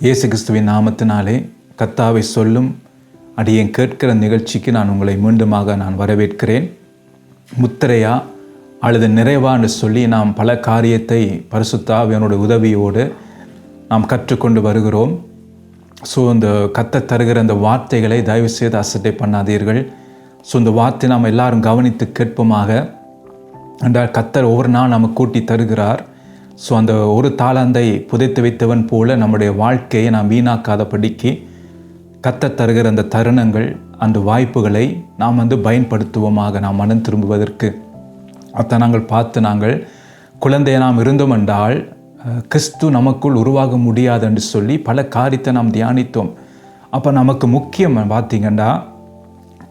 இயேசு கிறிஸ்துவின் நாமத்தினாலே கர்த்தாவை சொல்லும் அடியேன் கேட்கிற நிகழ்ச்சிக்கு நான் உங்களை மீண்டுமாக வரவேற்கிறேன். முத்திரையா அல்லது நிறைவா என்று சொல்லி நாம் பல காரியத்தை பரிசுத்த ஆவியானுடைய உதவியோடு நாம் கற்றுக்கொண்டு வருகிறோம். ஸோ இந்த கர்த்தர் தருகிற அந்த வார்த்தைகளை தயவு செய்து அசட்டை பண்ணாதீர்கள். ஸோ இந்த வார்த்தை நாம் எல்லாரும் கவனித்து கேட்போமாக. என்றால் கர்த்தர் ஒவ்வொரு நாள் நமக்கு கூட்டி தருகிறார். ஸோ அந்த ஒரு தாளந்தை புதைத்து வைத்தவன் போல நம்முடைய வாழ்க்கையை நாம் வீணாக்காதபடிக்கு கர்த்தர் தருகிற அந்த தருணங்கள், அந்த வாய்ப்புகளை நாம் பயன்படுத்துவோமாக, நாம் மனம் திரும்புவதற்கு. அதை நாங்கள் குழந்தையை நாம் இருந்தோம் என்றால் கிறிஸ்து நமக்குள் உருவாக முடியாது என்று சொல்லி பல காரியத்தை நாம் தியானித்தோம். அப்போ நமக்கு முக்கியம் பார்த்திங்கன்னா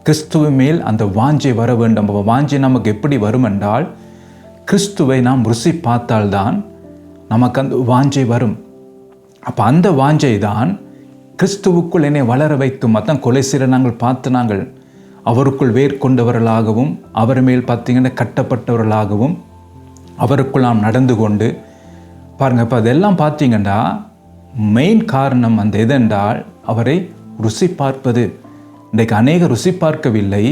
கிறிஸ்துவ மேல் அந்த வாஞ்சை வர வேண்டும். வாஞ்சை நமக்கு எப்படி வரும் என்றால் கிறிஸ்துவை நாம் ருசி பார்த்தால்தான் நமக்கு அந்த வாஞ்சை வரும். அப்போ அந்த வாஞ்சை தான் கிறிஸ்துவுக்குள் என்னை வளர வைக்கும். அதான் கொலைசீரை நாங்கள் அவருக்குள் வேர் கொண்டவர்களாகவும் அவர் மேல் பார்த்திங்கன்னா கட்டப்பட்டவர்களாகவும் அவருக்குள் நாம் நடந்து கொண்டு பாருங்கள். இப்போ அதெல்லாம் பார்த்திங்கன்னா மெயின் காரணம் அந்த எதென்றால் அவரை ருசி பார்ப்பது. இன்றைக்கு அநேக ருசி பார்க்கவில்லை,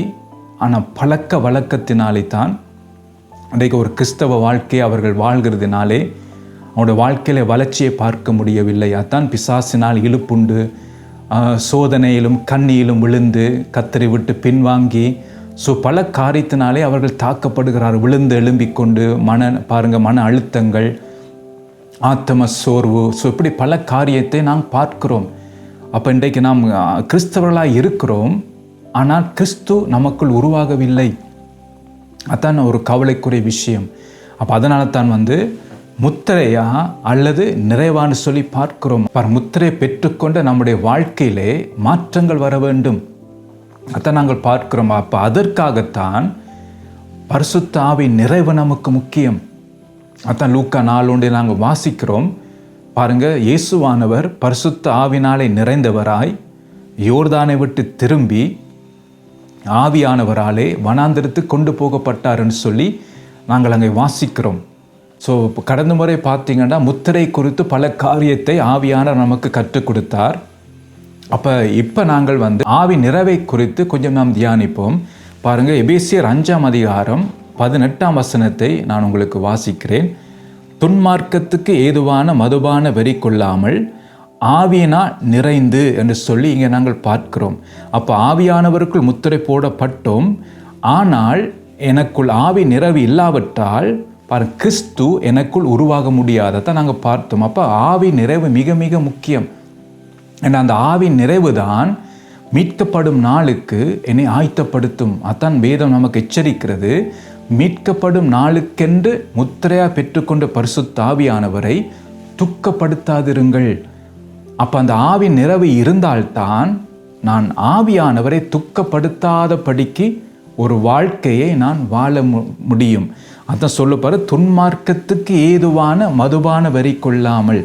ஆனால் பழக்க வழக்கத்தினாலே தான் இன்றைக்கு ஒரு கிறிஸ்தவ வாழ்க்கையை அவர்கள் வாழ்கிறதுனாலே அவனுடைய வாழ்க்கையில் வளர்ச்சியை பார்க்க முடியவில்லை. அதான் பிசாசினால் இழுப்புண்டு சோதனையிலும் கண்ணியிலும் விழுந்து கத்தரை விட்டு பின்வாங்கி பல காரியத்தினாலே அவர்கள் தாக்கப்படுகிறார். விழுந்து எழும்பிக் கொண்டு மன அழுத்தங்கள், ஆத்தம சோர்வு, இப்படி பல காரியத்தை நாம் பார்க்கிறோம். அப்போ இன்றைக்கு நாம் கிறிஸ்தவர்களாக இருக்கிறோம், ஆனால் கிறிஸ்து நமக்குள் உருவாகவில்லை. அதான் ஒரு கவலைக்குரிய விஷயம். அப்போ அதனால தான் முத்திரையா அல்லது நிறைவான்னு சொல்லி பார்க்கிறோம். முத்திரை பெற்றுக்கொண்ட நம்முடைய வாழ்க்கையிலே மாற்றங்கள் வர வேண்டும். அதான் நாங்கள் பார்க்கிறோம். அப்போ அதற்காகத்தான் பரிசுத்த ஆவியின் நிறைவு நமக்கு முக்கியம். அதான் லூக்கா 4:1 நாங்கள் வாசிக்கிறோம். பாருங்கள், இயேசுவானவர் பரிசுத்த ஆவினாலே நிறைந்தவராய் யோர்தானை விட்டு திரும்பி ஆவியானவராலே வனாந்திரத்துக்கு கொண்டு போகப்பட்டார்ன்னு சொல்லி நாங்கள் அங்கே வாசிக்கிறோம். ஸோ கடந்த முறை பார்த்திங்கன்னா முத்திரை குறித்து பல காரியத்தை ஆவியானவர் நமக்கு கற்றுக் கொடுத்தார். அப்போ இப்போ நாங்கள் ஆவி நிறைவை குறித்து கொஞ்சம் நாம் தியானிப்போம். பாருங்கள், எபேசியர் 5ஆம் அதிகாரம் 18ஆம் வசனத்தை நான் உங்களுக்கு வாசிக்கிறேன். துன்மார்க்கத்துக்கு ஏதுவான மதுபான வெறி கொள்ளாமல் ஆவியினால் நிறைந்து என்று சொல்லி இங்கே நாங்கள் பார்க்கிறோம். அப்போ ஆவியானவருக்குள் முத்திரை போடப்பட்டோம், ஆனால் எனக்குள் ஆவி நிறைவு இல்லாவிட்டால் கிறிஸ்து எனக்குள் உருவாக முடியாததான் நாங்கள் பார்த்தோம். அப்போ ஆவி நிறைவு மிக மிக முக்கியம். ஏன்னா அந்த ஆவி நிறைவு தான் மீட்கப்படும் நாளுக்கு என்னை ஆயத்தப்படுத்தும். அதான் வேதம் நமக்கு எச்சரிக்கிறது. மீட்கப்படும் நாளுக்கென்று முத்திரையா பெற்றுக்கொண்ட பரிசுத்த ஆவியானவரை துக்கப்படுத்தாதிருங்கள். அப்போ அந்த ஆவி நிறைவு இருந்தால்தான் நான் ஆவியானவரை துக்கப்படுத்தாதபடிக்கு ஒரு வாழ்க்கையை நான் வாழ முடியும். அதான் சொல்லப்பாரு, துன்மார்க்கத்துக்கு ஏதுவான மதுபான வெறி கொள்ளாமல்.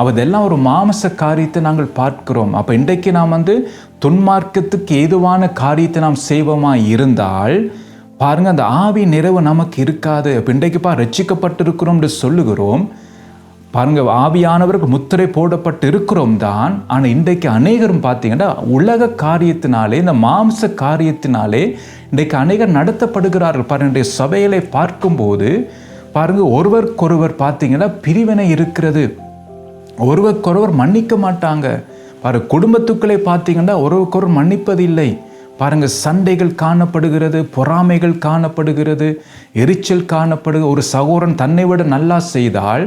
அதெல்லாம் ஒரு மாமச காரியத்தை நாங்கள் பார்க்கிறோம். அப்போ இன்றைக்கு நாம் துன்மார்க்கத்துக்கு ஏதுவான காரியத்தை நாம் செய்வோமா இருந்தால் பாருங்கள், அந்த ஆவி நிறைவு நமக்கு இருக்காது. அப்போ இன்றைக்கு ரட்சிக்கப்பட்டிருக்கிறோம்னு சொல்லுகிறோம். பாருங்கள், ஆவியானவருக்கு முத்திரை போடப்பட்டு இருக்கிறோம் தான். ஆனால் இன்றைக்கு அநேகரும் பார்த்தீங்கன்னா உலக காரியத்தினாலே, இந்த மாம்ச காரியத்தினாலே இன்றைக்கு அநேகர் நடத்தப்படுகிறார்கள். பாருங்கள், இன்றைய சபைகளை பார்க்கும்போது பாருங்கள், ஒருவருக்கொருவர் பார்த்தீங்கன்னா பிரிவினை இருக்கிறது. ஒருவருக்கொருவர் மன்னிக்க மாட்டாங்க. பாருங்கள், குடும்பத்துக்களை பார்த்தீங்கன்னா ஒருவருக்கொருவர் மன்னிப்பதில்லை. பாருங்கள், சண்டைகள் காணப்படுகிறது, பொறாமைகள் காணப்படுகிறது, எரிச்சல் காணப்படுகிறது. ஒரு சகோதரன் தன்னை விட நல்லா செய்தால்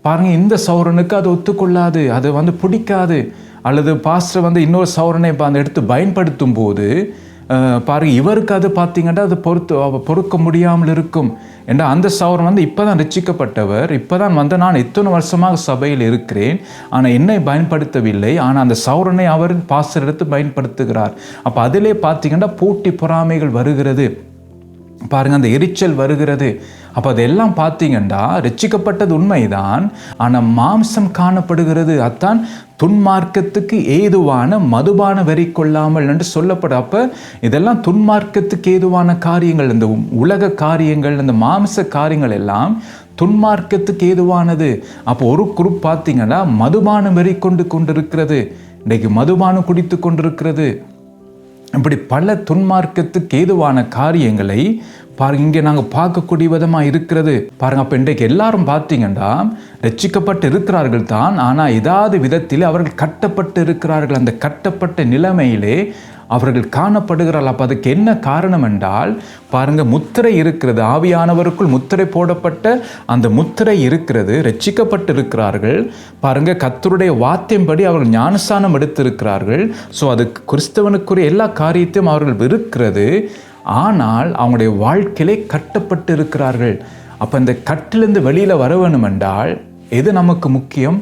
பாருங்கள், இந்த சௌரனுக்கு அது ஒத்துக்கொள்ளாது, அது பிடிக்காது. அல்லது பாஸ்டர் இன்னொரு சௌரனை எடுத்து பயன்படுத்தும் போது பாருங்கள், இவருக்கு அது பார்த்திங்கன்னா அது பொறுக்க முடியாமல் இருக்கும். ஏன்னா அந்த சௌரன் இப்போ தான் ரட்சிக்கப்பட்டவர், இப்போ தான் நான் எத்தனை வருஷமாக சபையில் இருக்கிறேன், ஆனால் என்னை பயன்படுத்தவில்லை. ஆனால் அந்த சௌரனை அவர் பாஸ்டர் எடுத்து பயன்படுத்துகிறார். அப்போ அதிலே பார்த்திங்கன்னா போட்டி பொறாமைகள் வருகிறது. பாருங்கள், அந்த எரிச்சல் வருகிறது. அப்போ அதெல்லாம் பார்த்தீங்கன்னா ரட்சிக்கப்பட்டது உண்மைதான், ஆனால் மாம்சம் காணப்படுகிறது. அதான் துன்மார்க்கத்துக்கு ஏதுவான மதுபான வெறி கொள்ளாமல் என்று சொல்லப்படும். அப்போ இதெல்லாம் துன்மார்க்கத்துக்கு ஏதுவான காரியங்கள், இந்த உலக காரியங்கள், இந்த மாம்ச காரியங்கள் எல்லாம் துன்மார்க்கத்துக்கு ஏதுவானது. அப்போ ஒரு குரூப் பார்த்தீங்கன்னா மதுபானம் வெறி கொண்டிருக்கிறது, இன்றைக்கு மதுபானம் குடித்து கொண்டிருக்கிறது. இப்படி பல துன்மார்க்கத்துக்கு ஏதுவான காரியங்களை பாருங்க இங்கே நாங்கள் பார்க்கக்கூடிய விதமாக இருக்கிறது. பாருங்க, அப்போ இன்றைக்கு எல்லாரும் பார்த்தீங்கன்னா ரட்சிக்கப்பட்டு இருக்கிறார்கள் தான், ஆனால் ஏதாவது விதத்தில் அவர்கள் கட்டப்பட்டு இருக்கிறார்கள். அந்த கட்டப்பட்ட நிலைமையிலே அவர்கள் காணப்படுகிறார்கள். அப்போ அதுக்கு என்ன காரணம் என்றால் பாருங்க, முத்திரை இருக்கிறது, ஆவியானவருக்குள் முத்திரை போடப்பட்ட அந்த முத்திரை இருக்கிறது, ரட்சிக்கப்பட்டு இருக்கிறார்கள். பாருங்க, கர்த்தருடைய வார்த்தையின்படி அவர்கள் ஞானஸ்நானம் எடுத்திருக்கிறார்கள். ஸோ அது கிறிஸ்தவனுக்குரிய எல்லா காரியத்தையும் அவர்கள் இருக்கிறது. ஆனால் அவங்களுடைய வாழ்க்கையிலே கட்டப்பட்டு இருக்கிறார்கள். அப்போ இந்த கட்டிலிருந்து வெளியில் வர வேணும் என்றால் எது நமக்கு முக்கியம்?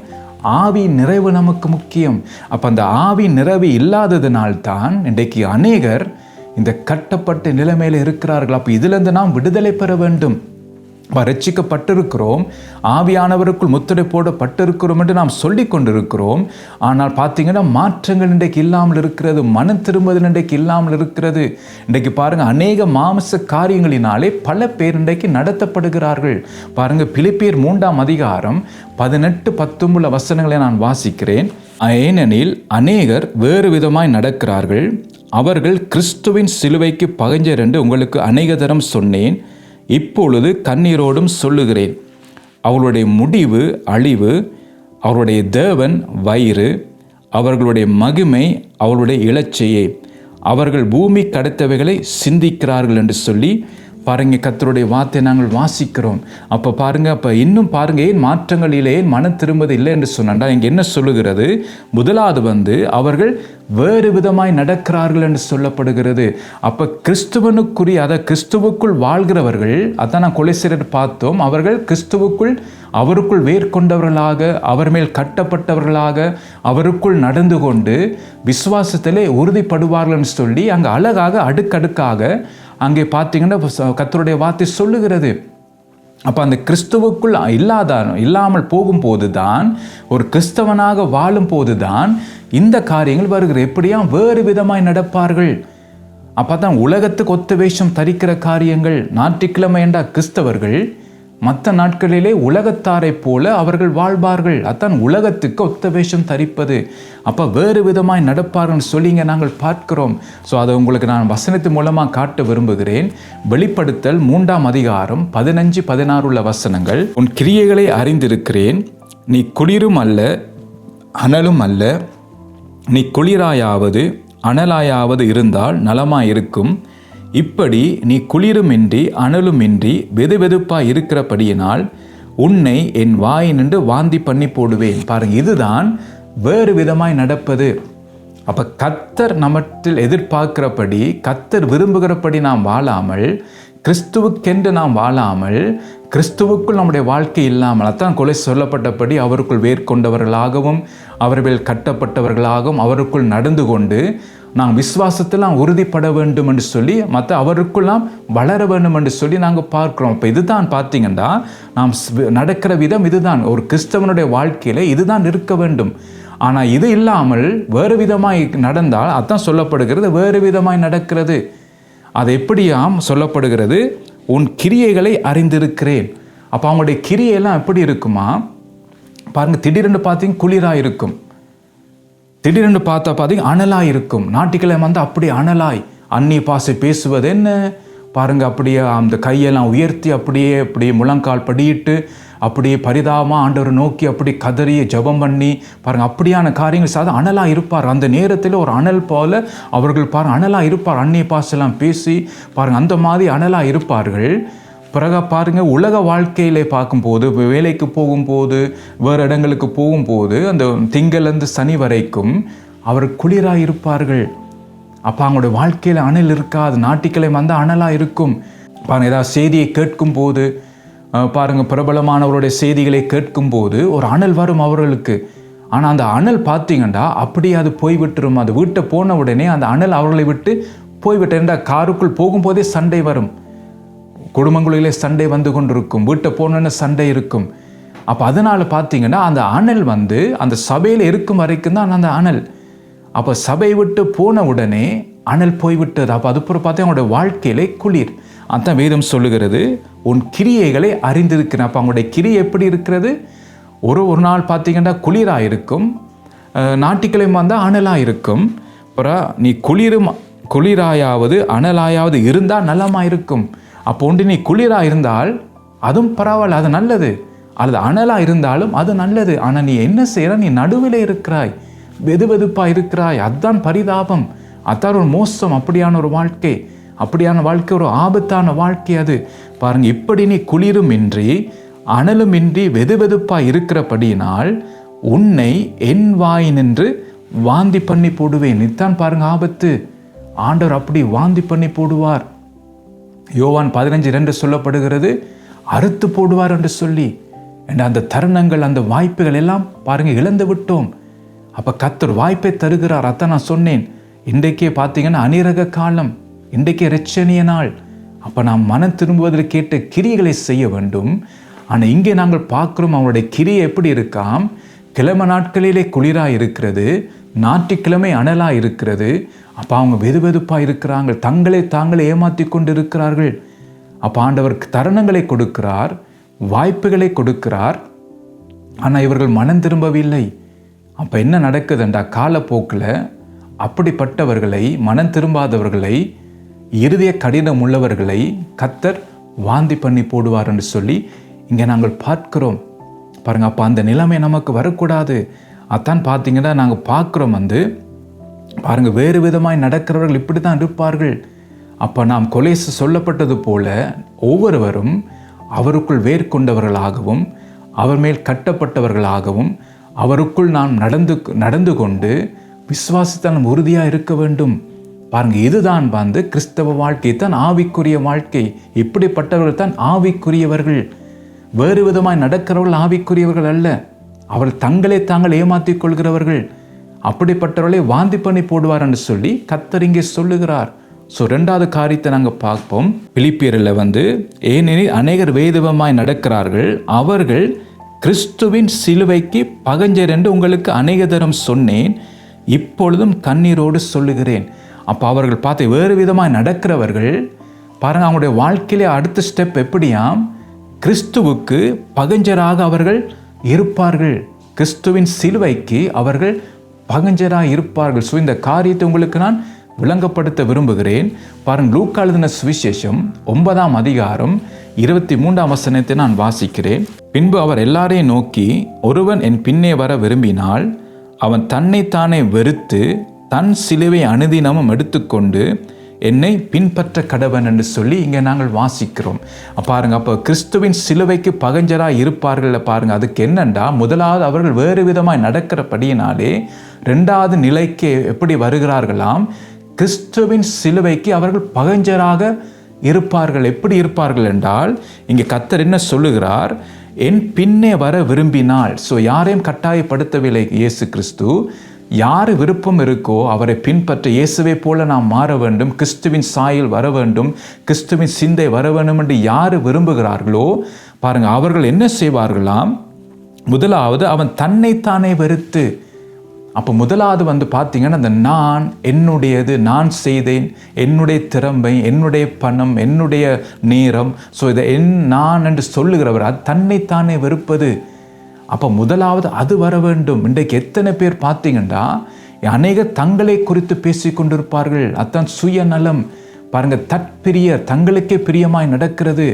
ஆவி நிறைவு நமக்கு முக்கியம். அப்போ அந்த ஆவி நிறைவு இல்லாததினால்தான் இன்றைக்கு அநேகர் இந்த கட்டப்பட்ட நிலைமையில் இருக்கிறார்கள். அப்போ இதிலிருந்து நாம் விடுதலை பெற வேண்டும். ரட்சிக்கப்பட்டிருக்கிறோம், ஆவியானவருக்குள் முத்திரை போடப்பட்டிருக்கிறோம் என்று நாம் சொல்லி கொண்டிருக்கிறோம். ஆனால் பார்த்தீங்கன்னா மாற்றங்கள் இன்றைக்கு இல்லாமல் இருக்கிறது, மனம் திரும்புதல் இன்றைக்கு இல்லாமல் இருக்கிறது. இன்றைக்கு பாருங்க, அநேக மாமிச காரியங்களினாலே பல பேர் இன்றைக்கு நடத்தப்படுகிறார்கள். பாருங்க, பிலிப்பியர் 3ஆம் அதிகாரம் 18-19 வசனங்களை நான் வாசிக்கிறேன். ஏனெனில் அநேகர் வேறு விதமாய் நடக்கிறார்கள், அவர்கள் கிறிஸ்துவின் சிலுவைக்கு பகைஞர் என்று உங்களுக்கு அநேக தரம் சொன்னேன், இப்பொழுது கண்ணீரோடும் சொல்லுகிறேன். அவர்களுடைய முடிவு அழிவு, அவருடைய தேவன் வயிறு, அவர்களுடைய மகிமை அவர்களுடைய இலச்சையே, அவர்கள் பூமி கடத்தவைகளை சிந்திக்கிறார்கள் என்று சொல்லி பாருங்க, கர்த்தருடைய வார்த்தை நாங்கள் வாசிக்கிறோம். அப்போ பாருங்க, அப்போ இன்னும் பாருங்க, ஏன் மாற்றங்களிலே ஏன் மனம் திரும்பது இல்லை என்று சொன்னா இங்கே என்ன சொல்லுகிறது? முதலாவது அவர்கள் வேறு விதமாய் நடக்கிறார்கள் என்று சொல்லப்படுகிறது. அப்போ கிறிஸ்துவனுக்குரிய, அதை கிறிஸ்துவுக்குள் வாழ்கிறவர்கள், அதான் நான் கொலைசீரர் பார்த்தோம், அவர்கள் கிறிஸ்துவுக்குள் அவருக்குள் வேர்கொண்டவர்களாக, அவர் மேல் கட்டப்பட்டவர்களாக, அவருக்குள் நடந்து கொண்டு விசுவாசத்திலே உறுதிப்படுவார்கள் என்று சொல்லி அங்கே அழகாக அடுக்கடுக்காக அங்கே பார்த்தீங்கன்னா கர்த்தருடைய வார்த்தை சொல்லுகிறது. அப்போ அந்த கிறிஸ்துவுக்குள் இல்லாமல் போகும்போது தான், ஒரு கிறிஸ்தவனாக வாழும் போது தான் இந்த காரியங்கள் வருகிறது. எப்படியா வேறு விதமாய் நடப்பார்கள். அப்போ தான் உலகத்துக்கு ஒத்த வேஷம் தரிக்கிற காரியங்கள். ஞாயிற்றுக்கிழமை என்ற கிறிஸ்தவர்கள் மற்ற நாட்களிலே உலகத்தாரை போல அவர்கள் வாழ்வார்கள். அதான் உலகத்துக்கு ஒத்த வேஷம் தரிப்பது. அப்போ வேறு விதமாய் நடப்பார்கள் சொல்லிங்க நாங்கள் பார்க்கிறோம். ஸோ அதை உங்களுக்கு நான் வசனத்து மூலமாக காட்ட விரும்புகிறேன். வெளிப்படுத்தல் 3ஆம் அதிகாரம் 15-16 உள்ள வசனங்கள். உன் கிரியைகளை அறிந்திருக்கிறேன், நீ குளிரும் அல்ல அனலும் அல்ல, நீ குளிராயாவது அனலாயாவது இருந்தால் நலமாயிருக்கும். இப்படி நீ குளிருமின்றி அனலுமின்றி வெதுவெதுப்பாய் இருக்கிறபடியினால் உன்னை என் வாயினின்று வாந்தி பண்ணி போடுவேன். பாருங்க, இதுதான் வேறு விதமாய் நடப்பது. அப்போ கர்த்தர் நம்மில் எதிர்பார்க்கிறபடி, கர்த்தர் விரும்புகிறபடி நாம் வாழாமல், கிறிஸ்துவுக்கென்று நாம் வாழாமல், கிறிஸ்துவுக்குள் நம்முடைய வாழ்க்கை இல்லாமல், அதான் கொலை சொல்லப்பட்டபடி அவருக்குள் வேர்கொண்டவர்களாகவும் அவர்கள் கட்டப்பட்டவர்களாகவும் அவருக்குள் நடந்து கொண்டு நாம் விசுவாசத்தில் நாம் உறுதிப்பட வேண்டும் என்று சொல்லி, மற்ற அவருக்குள் நாம் வளர வேண்டும் என்று சொல்லி நாங்கள் பார்க்குறோம். இப்போ இதுதான் பார்த்தீங்கன்னா நாம் நடக்கிற விதம் இதுதான். ஒரு கிறிஸ்தவனுடைய வாழ்க்கையில் இதுதான் இருக்க வேண்டும். ஆனால் இது இல்லாமல் வேறு விதமாய் நடந்தால் அதான் சொல்லப்படுகிறது, வேறு விதமாய் நடக்கிறது. அது எப்படியாம் சொல்லப்படுகிறது? உன் கிரியைகளை அறிந்திருக்கிறேன். அப்போ அவங்களுடைய கிரியையெல்லாம் எப்படி இருக்குமா? பாருங்க, திடீரென்று பார்த்தீங்க குளிராக இருக்கும், திடீரென்று பார்த்தா பார்த்தீங்க அனலாய் இருக்கும். ஞாயிற்றுக்கிழமை வந்து அப்படி அனலாய் அந்நிய பாசை பேசுவது என்ன பாருங்க, அப்படியே அந்த கையெல்லாம் உயர்த்தி அப்படியே முழங்கால் படியிட்டு அப்படியே பரிதாபமாக ஆண்டவரை நோக்கி அப்படி கதறி ஜெபம் பண்ணி பாருங்க, அப்படியான காரியங்கள் சாத அனலாக இருப்பார். அந்த நேரத்தில் ஒரு அனல் போல அவர்கள் பாருங்க அனலாக இருப்பார். அந்நிய பாசெல்லாம் பேசி பாருங்க அந்த மாதிரி அனலாக இருப்பார்கள். பிறகு பாருங்க, உலக வாழ்க்கையிலே பார்க்கும்போது, வேலைக்கு போகும்போது, வேறு இடங்களுக்கு போகும்போது, அந்த திங்கள்லேருந்து சனி வரைக்கும் அவர் குளிராக இருப்பார்கள். அப்போ அவங்களுடைய வாழ்க்கையில் அனல் இருக்காது. ஞாயிற்றுக்கிழமை வந்து அனலாக இருக்கும். பாருங்கள், ஏதாவது செய்தியை கேட்கும் போது பாருங்கள், பிரபலமானவருடைய செய்திகளை கேட்கும்போது ஒரு அனல் வரும் அவர்களுக்கு. ஆனால் அந்த அனல் பார்த்தீங்கன்னா அப்படியே அது போய்விட்டுரும். அது வீட்டை போன உடனே அந்த அனல் அவர்களை விட்டு போய்விட்டு, காருக்குள் போகும்போதே சண்டை வரும், குடும்பங்களிலே சண்டை வந்து கொண்டிருக்கும், வீட்டை போனோன்னு சண்டை இருக்கும். அப்போ அதனால் பார்த்தீங்கன்னா அந்த அனல் வந்து அந்த சபையில் இருக்கும் வரைக்கும் தான் அந்த அனல். அப்போ சபை விட்டு போன உடனே அனல் போய்விட்டது. அப்போ அதுப்புறம் பார்த்தா அவங்களுடைய வாழ்க்கையிலே குளிர். அதான் வேதம் சொல்லுகிறது, உன் கிரியைகளை அறிந்திருக்கிறேன். அப்போ அவங்களுடைய கிரியை எப்படி இருக்கிறது? ஒரு நாள் பார்த்தீங்கன்னா குளிராக இருக்கும், ஞாயிற்றுக்கிழமை வந்தால் அனலாக இருக்கும். அப்புறம் நீ குளிராயாவது அனலாயாவது இருந்தால் நலமாக இருக்கும். அப்போ ஒன்று நீ குளிராக இருந்தால் அதுவும் பரவாயில்ல, அது நல்லது. அல்லது அனலாக இருந்தாலும் அது நல்லது. ஆனால் நீ என்ன செய்கிற? நீ நடுவில் இருக்கிறாய், வெதுவெதுப்பாக இருக்கிறாய். அதுதான் பரிதாபம், அதான் ஒரு மோசம். அப்படியான ஒரு வாழ்க்கை, அப்படியான வாழ்க்கை ஒரு ஆபத்தான வாழ்க்கை அது. பாருங்க, இப்படி நீ குளிரும் இன்றி அனலும் இன்றி வெதுவெதுப்பாக இருக்கிறபடியினால் உன்னை என் வாய் நின்று வாந்தி பண்ணி போடுவேன். இதுதான் பாருங்க ஆபத்து. ஆண்டவர் அப்படி வாந்தி பண்ணி போடுவார். யோவான் 15:2 சொல்லப்படுகிறது, அறுத்து போடுவார் என்று சொல்லி. அந்த தருணங்கள், அந்த வாய்ப்புகள் எல்லாம் பாருங்க இழந்து விட்டோம். அப்போ கர்த்தர் வாய்ப்பை தருகிறார். அதான் நான் சொன்னேன், இன்றைக்கே பார்த்தீங்கன்னா அநிரக காலம், இன்றைக்கே இரட்சணிய நாள். அப்போ நாம் மனம் திரும்புவதில் கேட்ட கிரியைகளை செய்ய வேண்டும். ஆனால் இங்கே நாங்கள் பார்க்குறோம், அவங்களுடைய கிரியை எப்படி இருக்காம்? கிழமை நாட்களிலே குளிராக இருக்கிறது, ஞாயிற்றுக்கிழமை அனலாக இருக்கிறது. அப்போ அவங்க வெதுவெதுப்பாக இருக்கிறாங்க, தாங்களே ஏமாற்றி கொண்டு இருக்கிறார்கள். அப்போ ஆண்டவர் தருணங்களை கொடுக்கிறார், வாய்ப்புகளை கொடுக்கிறார். ஆனால் இவர்கள் மனம் திரும்பவில்லை. அப்போ என்ன நடக்குதுண்டா, காலப்போக்கில் அப்படிப்பட்டவர்களை, மனம் திரும்பாதவர்களை, இருதய கடினம் உள்ளவர்களை கர்த்தர் வாந்தி பண்ணி போடுவார் என்று சொல்லி இங்கே நாங்கள் பார்க்கிறோம். பாருங்கள், அப்போ அந்த நிலைமை நமக்கு வரக்கூடாது. அதான் பார்த்தீங்கன்னா நாங்கள் பார்க்குறோம், பாருங்கள் வேறு விதமாய் நடக்கிறவர்கள் இப்படி தான் இருப்பார்கள். அப்போ நாம் கொலேசு சொல்லப்பட்டது போல ஒவ்வொருவரும் அவருக்குள் வேர்கொண்டவர்களாகவும் அவர் மேல் கட்டப்பட்டவர்களாகவும் அவருக்குள் நாம் நடந்து கொண்டு விசுவாசத்தால் உறுதியாக இருக்க வேண்டும். பாருங்க, இதுதான் கிறிஸ்தவ வாழ்க்கை, தான் ஆவிக்குரிய வாழ்க்கை. இப்படிப்பட்டவர்கள் தான் ஆவிக்குரியவர்கள். வேறு விதமாய் நடக்கிறவர்கள் ஆவிக்குரியவர்கள் அல்ல. அவர்கள் தாங்கள் ஏமாற்றிக் கொள்கிறவர்கள். அப்படிப்பட்டவர்களை வாந்தி பண்ணி போடுவார் என்று சொல்லி கர்த்தர் இங்கே சொல்லுகிறார். ரெண்டாவது காரியத்தை நாங்கள் பார்ப்போம். பிலிப்பியரில் ஏனெனில் அநேகர் வேதமாய் நடக்கிறார்கள், அவர்கள் கிறிஸ்துவின் சிலுவைக்கு பகஞ்சர் என்று உங்களுக்கு அநேக தரம் சொன்னேன், இப்பொழுதும் கண்ணீரோடு சொல்லுகிறேன். அப்போ அவர்கள் பார்த்து வேறு விதமாய் நடக்கிறவர்கள் பாருங்கள், அவங்களுடைய வாழ்க்கையிலே அடுத்த ஸ்டெப் எப்படியாம்? கிறிஸ்துவுக்கு பகஞ்சராக அவர்கள் இருப்பார்கள், கிறிஸ்துவின் சிலுவைக்கு அவர்கள் பகஞ்சராக இருப்பார்கள். ஸோ இந்த காரியத்தை உங்களுக்கு நான் விளங்கப்படுத்த விரும்புகிறேன். பாருங்கள், லூக்கா எழுதின சுவிசேஷம் 9ஆம் அதிகாரம் 23ஆம் வசனத்தை நான் வாசிக்கிறேன். பின்பு அவர் எல்லாரையும் நோக்கி, ஒருவன் என் பின்னே வர விரும்பினால் அவன் தன்னைத்தானே வெறுத்து தன் சிலுவை அனுதினமும் எடுத்துக்கொண்டு என்னை பின்பற்ற கடவன் என்று சொல்லி இங்கே நாங்கள் வாசிக்கிறோம். பாருங்க, அப்போ கிறிஸ்துவின் சிலுவைக்கு பகஞ்சராக இருப்பார்கள். பாருங்க, அதுக்கு என்னண்டா, முதலாவது அவர்கள் வேறு விதமாய் நடக்கிறபடியினாலே ரெண்டாவது நிலைக்கு எப்படி வருகிறார்களாம்? கிறிஸ்துவின் சிலுவைக்கு அவர்கள் பகஞ்சராக இருப்பார்கள். எப்படி இருப்பார்கள் என்றால், இங்கே கர்த்தர் என்ன சொல்லுகிறார்? என் பின்னே வர விரும்பினால். ஸோ யாரையும் கட்டாயப்படுத்தவில்லை இயேசு கிறிஸ்து. யார் விருப்பம் இருக்கோ அவரை பின்பற்ற, இயேசுவை போல நாம் மாற வேண்டும், கிறிஸ்துவின் சாயல் வர வேண்டும், கிறிஸ்துவின் சிந்தை வர வேண்டும் என்று யார் விரும்புகிறார்களோ பாருங்க, அவர்கள் என்ன செய்வார்களாம்? முதலாவது அவன் தன்னைத்தானே வெறுத்து. அப்போ முதலாவது பார்த்தீங்கன்னா, அந்த நான், என்னுடையது, நான் செய்தேன், என்னுடைய திறமை, என்னுடைய பணம், என்னுடைய நேரம், ஸோ இதை நான் என்று சொல்லுகிறவர் அது தன்னைத்தானே வெறுப்பது. அப்போ முதலாவது அது வர வேண்டும். இன்றைக்கு எத்தனை பேர் பார்த்தீங்கன்னா அநேக தங்களை குறித்து பேசி கொண்டிருப்பார்கள். அதான் சுயநலம். பாருங்கள், தற்பிரியர், தங்களுக்கே பிரியமாய் நடக்கிறது.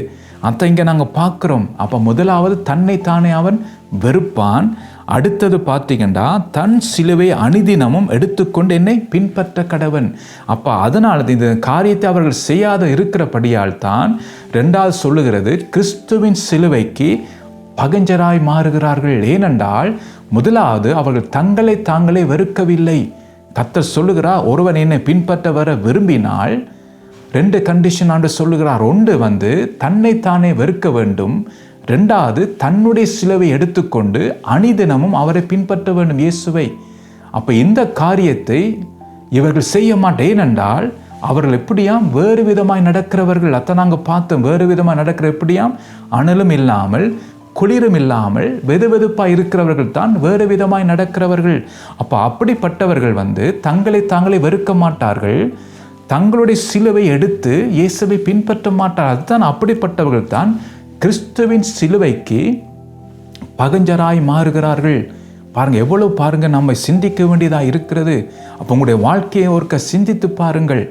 அதான் இங்கே நாங்கள் பார்க்குறோம். அப்போ முதலாவது தன்னைத்தானே அவன் வெறுப்பான். அடுத்தது பார்த்தீங்கன்னா, தன் சிலுவை அனுதினமும் எடுத்துக்கொண்டு என்னை பின்பற்ற கடவன். அப்போ அதனால இந்த காரியத்தை அவர்கள் செய்யாத இருக்கிறபடியால் தான் ரெண்டாவது சொல்லுகிறது, கிறிஸ்துவின் சிலுவைக்கு பகஞ்சராய் மாறுகிறார்கள். ஏனென்றால் முதலாவது அவர்கள் தாங்களே வெறுக்கவில்லை. கர்த்தர் சொல்லுகிறார், ஒருவன் என்னை பின்பற்ற வர விரும்பினால் ரெண்டு கண்டிஷன் ஆண்டு சொல்லுகிறார். ஒன்று தன்னைத்தானே வெறுக்க வேண்டும், ரெண்டாவது தன்னுடைய சிலுவை எடுத்துக்கொண்டு அனிதினமும் அவரை பின்பற்ற வேண்டும், இயேசுவை. அப்போ இந்த காரியத்தை இவர்கள் செய்ய மாட்டேன். ஏனென்றால் அவர்கள் எப்படியாம் வேறு விதமாய் நடக்கிறவர்கள். அத்தை நாங்கள் பார்த்தோம், வேறு விதமாய் நடக்கிற எப்படியாம் அனலும் இல்லாமல் குளிரும் இல்லாமல் வெதுவெதுப்பாக இருக்கிறவர்கள் தான் வேறு விதமாய் நடக்கிறவர்கள். அப்போ அப்படிப்பட்டவர்கள் தாங்களே வெறுக்க மாட்டார்கள், தங்களுடைய சிலுவை எடுத்து இயேசுவை பின்பற்ற மாட்டார். அதுதான் அப்படிப்பட்டவர்கள் தான் கிறிஸ்துவின் சிலுவைக்கு பகஞ்சராய் மாறுகிறார்கள். பாருங்க, எவ்வளவு பாருங்க நம்ம சிந்திக்க வேண்டியதாக இருக்கிறது. அப்போ உங்களுடைய வாழ்க்கையை ஒருக்க சிந்தித்து பாருங்கள்.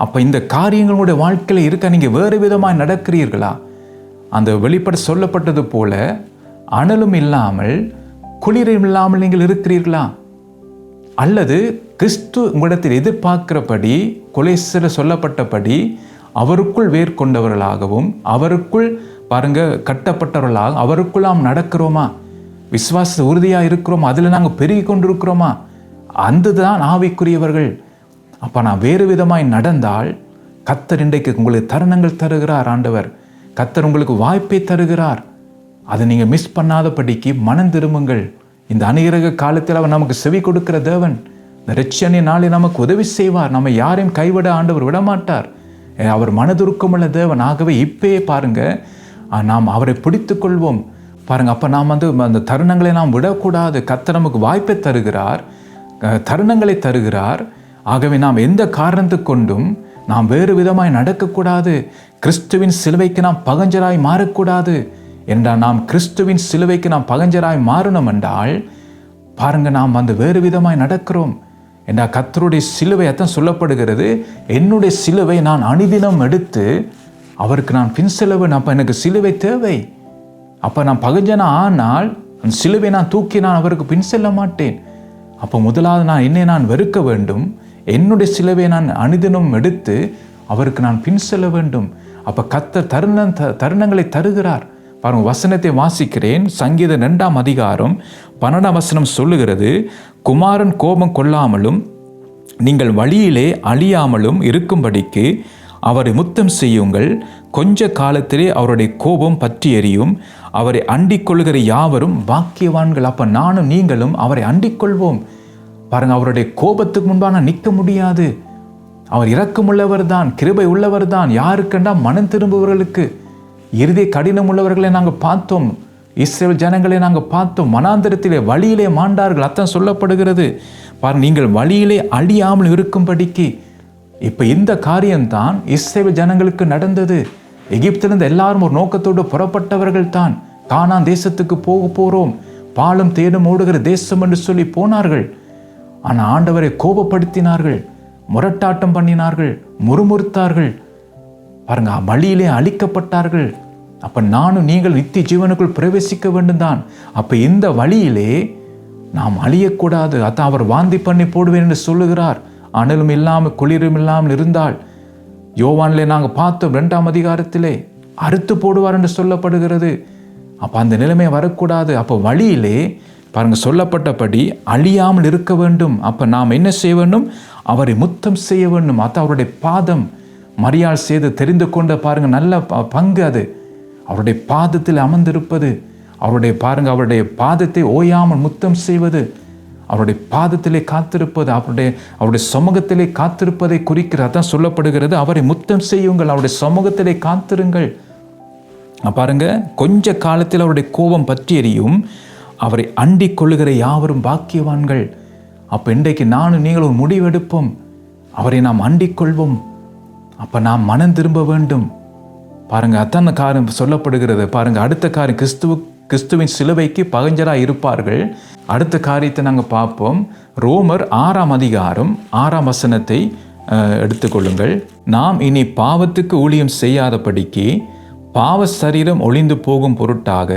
அப்போ இந்த காரியங்கள் உங்களுடைய வாழ்க்கையில் இருக்க நீங்கள் வேறு விதமாக நடக்கிறீர்களா? அந்த வெளிப்பட சொல்லப்பட்டது போல அனலும் இல்லாமல் குளிரும் இல்லாமல் நீங்கள் இருக்கிறீர்களா? அல்லது கிறிஸ்து உங்களிடத்தில் எதிர்பார்க்கிறபடி கொலேசியர் சொல்லப்பட்டபடி அவருக்குள் வேர் கொண்டவர்களாகவும் அவருக்குள் பாருங்க கட்டப்பட்டவர்களாக அவருக்குள் நாம் நடக்கிறோமா? விசுவாச உறுதியாக இருக்கிறோமா? அதில் நாங்கள் பெருகி கொண்டிருக்கிறோமா? அந்த தான் ஆவிக்குரியவர்கள். அப்போ நான் வேறு விதமாய் நடந்தால் கர்த்தர் இன்றைக்கு உங்களுக்கு தருணங்கள் தருகிறார். ஆண்டவர் கர்த்தர் உங்களுக்கு வாய்ப்பை தருகிறார். அதை நீங்கள் மிஸ் பண்ணாதபடிக்கு மனம் திரும்புங்கள். இந்த அநேக காலத்தில் அவர் நமக்கு செவி கொடுக்கிற தேவன். இந்த இரட்சணிய நாளில் நமக்கு உதவி செய்வார். நம்ம யாரையும் கைவிட ஆண்டவர் விடமாட்டார். அவர் மனதுருக்கமுள்ள தேவன். ஆகவே இப்பயே பாருங்க, நாம் அவரை பிடித்து கொள்வோம். பாருங்க, அப்போ நாம் அந்த தருணங்களை நாம் விடக்கூடாது. கர்த்தர் நமக்கு வாய்ப்பை தருகிறார், தருணங்களை தருகிறார். ஆகவே நாம் எந்த காரணத்தை கொண்டும் நாம் வேறு விதமாய் நடக்கக்கூடாது. கிறிஸ்துவின் சிலுவைக்கு நாம் பகஞ்சராய் மாறக்கூடாது. என்றால் நாம் கிறிஸ்துவின் சிலுவைக்கு நாம் பகஞ்சராய் மாறணும் என்றால் பாருங்க, நாம் அந்த வேறு விதமாய் நடக்கிறோம். என்றால் கர்த்தருடைய சிலுவை அதான் சொல்லப்படுகிறது, என்னுடைய சிலுவை நான் அனுதினம் எடுத்து அவருக்கு நான் பின் செல்வேன். அப்போ எனக்கு சிலுவை தேவை. அப்போ நான் பகஞ்சனா ஆனால் அந்த சிலுவை நான் தூக்கி நான் அவருக்கு பின் செல்ல மாட்டேன். அப்போ முதலாவது நான் என்னை நான் வெறுக்க வேண்டும். என்னுடைய சிலுவை நான் அனுதினம் எடுத்து அவருக்கு நான் பின் செல்ல வேண்டும். அப்போ கர்த்தர் தருணங்களை தருகிறார். பாருங்க, வசனத்தை வாசிக்கிறேன். சங்கீதம் 2ஆம் அதிகாரம் 12ஆம் வசனம் சொல்லுகிறது, குமாரன் கோபம் கொள்ளாமலும் நீங்கள் வழியிலே அழியாமலும் இருக்கும்படிக்கு அவரை முத்தம் செய்யுங்கள். கொஞ்ச காலத்திலே அவருடைய கோபம் பற்றி எரியும். அவரை அண்டிக் கொள்கிற யாவரும் பாக்கியவான்கள். அப்போ நானும் நீங்களும் அவரை அண்டிக் கொள்வோம். பாருங்க, அவருடைய கோபத்துக்கு முன்பாக நிற்க முடியாது. அவர் இரக்கமுள்ளவர் தான், கிருபை உள்ளவர் தான். யாருக்கெண்டா மனம் திரும்புபவர்களுக்கு. இறுதி கடினம் உள்ளவர்களை நாங்கள் பார்த்தோம். இஸ்ரவேல் ஜனங்களை நாங்கள் பார்த்தோம். மனாந்தரத்திலே வழியிலே மாண்டார்கள். அதான் சொல்லப்படுகிறது. பாருங்க, நீங்கள் வழியிலே அழியாமல் இருக்கும்படிக்கு. இப்போ இந்த காரியம்தான் இஸ்ரவேல் ஜனங்களுக்கு நடந்தது. எகிப்திலிருந்து எல்லாரும் ஒரு நோக்கத்தோடு புறப்பட்டவர்கள் தான். கானான் தேசத்துக்கு போகிறோம், பாலும் தேடும் ஓடுகிற தேசம் என்று சொல்லி போனார்கள். ஆனால் ஆண்டவரை கோபப்படுத்தினார்கள், முரட்டாட்டம் பண்ணினார்கள், முறுமுறுத்தார்கள். பாருங்க, வழியிலே அழிக்கப்பட்டார்கள். அப்போ நானும் நீங்கள் நித்திய ஜீவனுக்குள் பிரவேசிக்க வேண்டும் தான். அப்போ இந்த வழியிலே நாம் அழியக்கூடாது. அதான் அவர் வாந்தி பண்ணி போடுவேன் என்று சொல்லுகிறார். அனலும் இல்லாமல் குளிரும் இல்லாமல் இருந்தால் யோவானிலே நாங்கள் பார்த்தோம் 2ஆம் அதிகாரத்திலே அறுத்து போடுவார் என்று சொல்லப்படுகிறது. அப்போ அந்த நிலைமை வரக்கூடாது. அப்போ வழியிலே பாருங்க சொல்லப்பட்டபடி அழியாமல் இருக்க வேண்டும். அப்போ நாம் என்ன செய்ய வேண்டும்? அவரை முத்தம் செய்ய வேண்டும். அதான் அவருடைய பாதம் மரியாள் செய்து தெரிந்து கொண்ட பாருங்க நல்ல பங்கு அது. அவருடைய பாதத்தில் அமர்ந்திருப்பது, அவருடைய பாருங்க அவருடைய பாதத்தை ஓயாமல் முத்தம் செய்வது, அவருடைய பாதத்திலே காத்திருப்பது, அவருடைய சமூகத்திலே காத்திருப்பதை குறிக்கிறது. அதான் சொல்லப்படுகிறது, அவரை முத்தம் செய்யுங்கள், அவருடைய சமூகத்திலே காத்திருங்கள். பாருங்க, கொஞ்ச காலத்தில் அவருடைய கோபம் பற்றி எரியும். அவரை அண்டிக் கொள்ளுகிற யாவரும் பாக்கியவான்கள். அப்போ இன்றைக்கு நானும் நீங்கள் ஒரு முடிவெடுப்போம். அவரை நாம் அண்டிக் கொள்வோம். அப்போ நாம் மனம் திரும்ப வேண்டும். பாருங்க, அத்தனை காரியம் சொல்லப்படுகிறது. பாருங்க, அடுத்த காரியம் கிறிஸ்துவின் சிலுவைக்கு பகஞ்சராக இருப்பார்கள். அடுத்த காரியத்தை நாங்கள் பார்ப்போம். ரோமர் 6ஆம் அதிகாரம் 6ஆம் வசனத்தை எடுத்துக்கொள்ளுங்கள். நாம் இனி பாவத்துக்கு ஊழியம் செய்யாதபடிக்கு பாவ சரீரம் ஒளிந்து போகும் பொருட்டாக